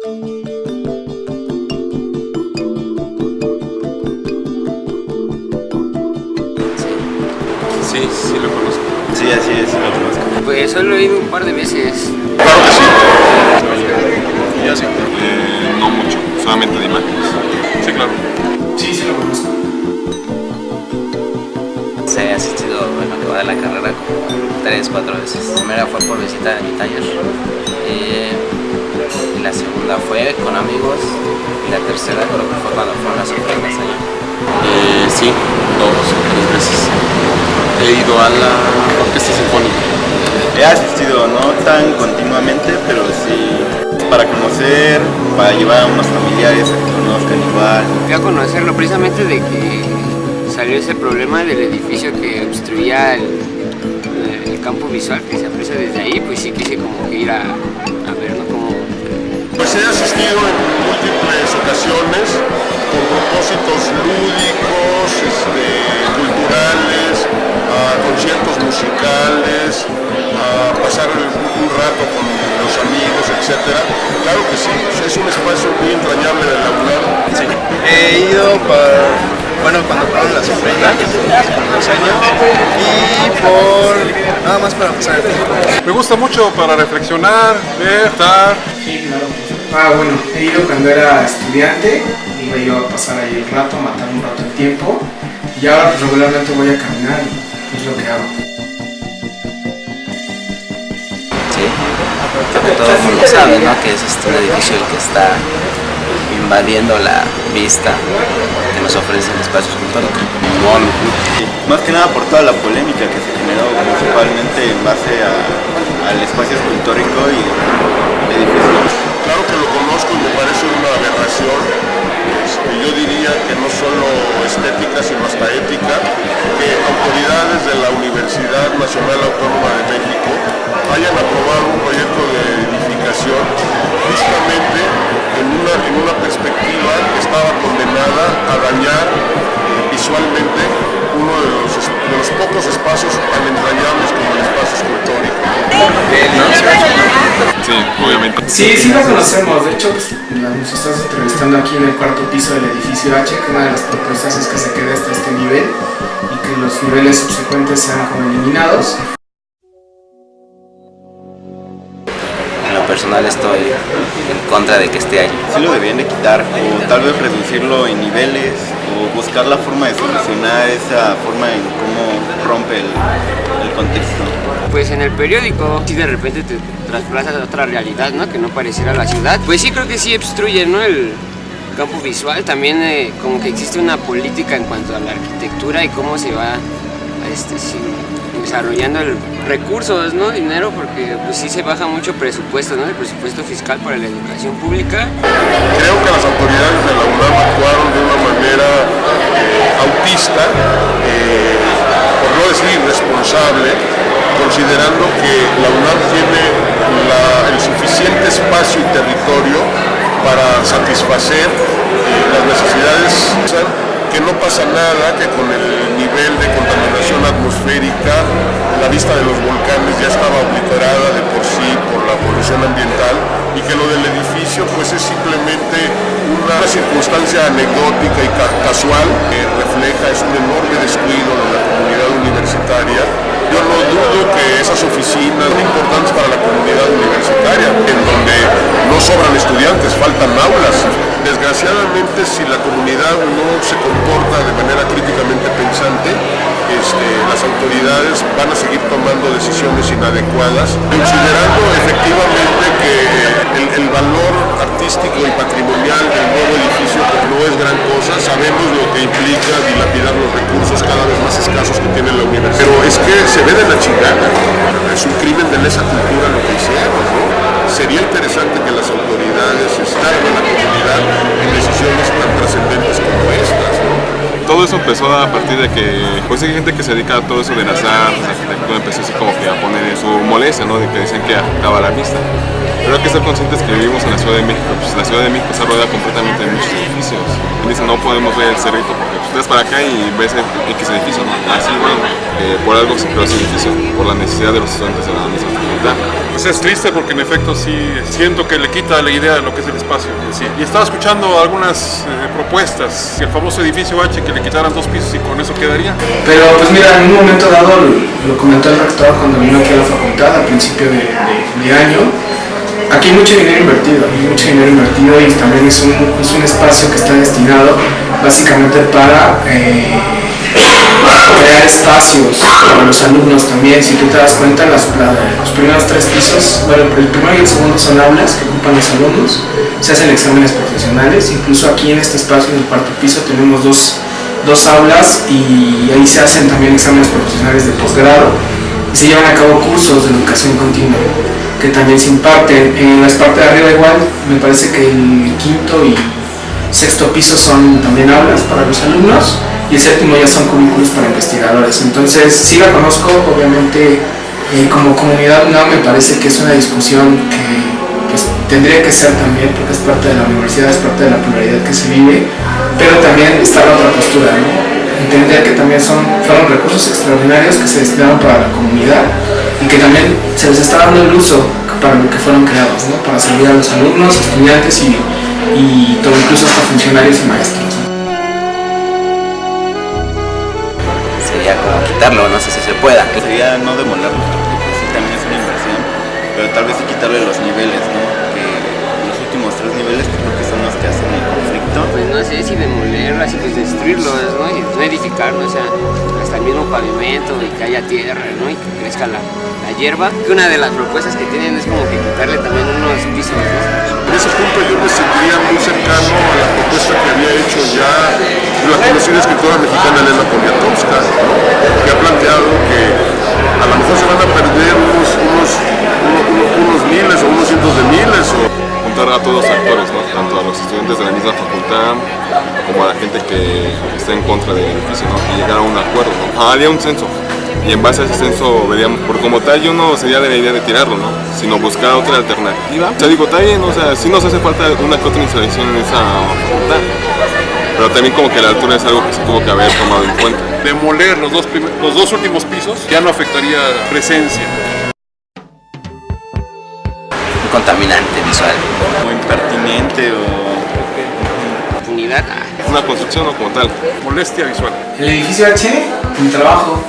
Sí, sí lo conozco. Sí, así es, lo conozco. Pues solo he ido un par de veces. Claro que sí. Yo sí. No mucho, solamente de imágenes. Sí, claro. Sí, sí lo conozco. Sí, he asistido, bueno, que va de la carrera como 3-4 veces. La primera fue por visita de mi taller. Y la segunda fue con amigos. Y la tercera creo que fue cuando fueron las ofrendas allá. Sí, 2 o 3 veces. He ido a la orquesta sinfónica. He asistido, no tan continuamente, pero sí para conocer, para llevar a unos familiares a que conozcan igual. Fui a conocerlo precisamente de que salió ese problema del edificio que obstruía el campo visual que se aprecia desde ahí, pues sí quise como que ir a verlo como... Pues he asistido en múltiples ocasiones con propósitos lúdicos, culturales, a conciertos musicales, a pasar un rato con los amigos, etc. Claro que sí, es un espacio muy entrañable de la UNAM. Sí. He ido cuando fueron las ofrendas, con los años, y nada más para pasar el tiempo. Me gusta mucho para reflexionar, ver, estar. Sí, claro. Bueno, he ido cuando era estudiante, iba yo a pasar ahí el rato, a matar un rato el tiempo, y ahora pues, regularmente voy a caminar y es lo que hago. Sí, creo que todo el mundo sabe, ¿no? Que es un edificio el que está invadiendo la vista que nos ofrece el espacio escultórico. Sí, más que nada por toda la polémica que se generó principalmente en base al espacio escultórico y el edificio. Claro que lo conozco y me parece una aberración. Yo diría que no solo estética, sino hasta ética, que autoridades de la Universidad Nacional Autónoma de México hayan aprobado un proyecto de edificación justamente en una perspectiva que estaba condenada a dañar visualmente uno de los pocos espacios tan entrañables como el espacio escultórico. Sí, obviamente. Sí, sí lo conocemos. De hecho, pues, nos estás entrevistando aquí en el cuarto piso del edificio H, que una de las propuestas es que se quede hasta este nivel y que los niveles subsecuentes sean como eliminados. En lo personal estoy en contra de que esté ahí. Sí lo debían de quitar, o tal vez reducirlo en niveles, o buscar la forma de solucionar esa forma en cómo rompe el contexto. Pues en el periódico, si de repente te trasplazas a otra realidad, ¿no? Que no pareciera la ciudad. Pues sí, creo que sí obstruye, ¿no? El campo visual. También como que existe una política en cuanto a la arquitectura y cómo se va sí, desarrollando recursos, ¿no? Dinero, porque pues sí se baja mucho presupuesto, ¿no? El presupuesto fiscal para la educación pública. Creo que las autoridades de la UNAM actuaron de una manera autista, por no decir irresponsable, considerando que la UNAM tiene el suficiente espacio y territorio para satisfacer las necesidades, que no pasa nada, que con el nivel de contaminación atmosférica la vista de los volcanes ya estaba obliterada de por sí por la polución ambiental y que lo del edificio pues es simplemente una circunstancia anecdótica y casual que refleja es un enorme descuido de la comunidad universitaria. Yo no dudo que esas oficinas son importantes para la comunidad universitaria, en donde no sobran estudiantes, faltan aulas. Desgraciadamente, si la comunidad no se comporta de manera críticamente pensante, las autoridades van a seguir tomando decisiones inadecuadas, considerando efectivamente que el valor artístico y patrimonial del nuevo edificio no es gran cosa. Sabemos lo que implica dilapidar los recursos cada vez más escasos que tiene la universidad, pero es que se ve de la chingada. Es un crimen de lesa cultura lo que hicieron, ¿no? Sería interesante que las autoridades estaran en la comunidad en decisiones tan trascendentes como estas, ¿no? Todo eso empezó a partir de que pues hay gente que se dedica a todo eso de las artes, la arquitectura, empezó así como que a poner en su molestia, ¿no? De que decían que afectaba la vista. Pero hay que ser conscientes que vivimos en la Ciudad de México. Pues la Ciudad de México está rodeada completamente de muchos edificios. Y dicen, no podemos ver el cerrito porque pues, estás para acá y ves el X edificio, ¿no? Así, bueno, por algo se creó ese edificio, por la necesidad de los estudiantes de la misma facultad. Pues es triste porque en efecto sí siento que le quita la idea de lo que es el espacio en sí. Y estaba escuchando algunas propuestas, el famoso edificio H, que le quitaran 2 pisos y con eso quedaría. Pero pues mira, en un momento dado lo comentó el rector cuando vino aquí a la facultad a principio de año. Aquí hay mucho dinero invertido, y también es un espacio que está destinado básicamente para crear espacios para los alumnos también. Si tú te das cuenta, los primeros 3 pisos, bueno, el primero y el segundo son aulas que ocupan los alumnos, se hacen exámenes profesionales, incluso aquí en este espacio, en el cuarto piso, tenemos dos aulas y ahí se hacen también exámenes profesionales de posgrado y se llevan a cabo cursos de educación continua que también se imparten. En la parte de arriba igual, me parece que el quinto y sexto piso son también aulas para los alumnos y el séptimo ya son cubículos para investigadores. Entonces sí la conozco, obviamente como comunidad no me parece que es una discusión que pues, tendría que ser también, porque es parte de la universidad, es parte de la pluralidad que se vive, pero también está la otra postura, ¿no? Entender que también fueron recursos extraordinarios que se destinaron para la comunidad y que también se les está dando el uso para lo que fueron creados, ¿no? Para servir a los alumnos, estudiantes y todo, incluso hasta funcionarios y maestros, ¿no? Sería como quitarlo, no sé si se pueda. Sería no demolerlo, porque pues, sí también es una inversión, pero tal vez sí quitarle los niveles, ¿no? Que los últimos 3 niveles creo que son los que hacen el conflicto. Pues no sé si demolerlo, así pues destruirlo, ¿no? Y no edificarlo, o sea, hasta el mismo pavimento y que haya tierra, ¿no? Y que crezca la hierba. Que una de las propuestas que tienen es como que quitarle también unos pisos, ¿no? En ese punto yo me sentiría muy cercano a la propuesta que había hecho ya la conocida escritora mexicana Elena Poniatowska, ¿no? Que ha planteado que a lo mejor se van a perder unos miles o unos cientos de miles. Juntar a todos los actores, ¿no? Tanto a los estudiantes de la misma facultad como a la gente que está en contra del edificio, ¿no? Y llegar a un acuerdo, ¿no? Haría un censo. Y en base a ese censo veríamos, por como tal yo no sería de la idea de tirarlo, ¿no? Sino buscar otra alternativa. O sea, digo, está bien, o sea, sí nos hace falta una que otra instalación en esa facultad, pero también como que la altura es algo que se tuvo que haber tomado en cuenta. Demoler los dos últimos pisos ya no afectaría presencia. Un contaminante visual. O impertinente o... Unidad. Una construcción, ¿no? Como tal. Molestia visual. El edificio H, mi trabajo,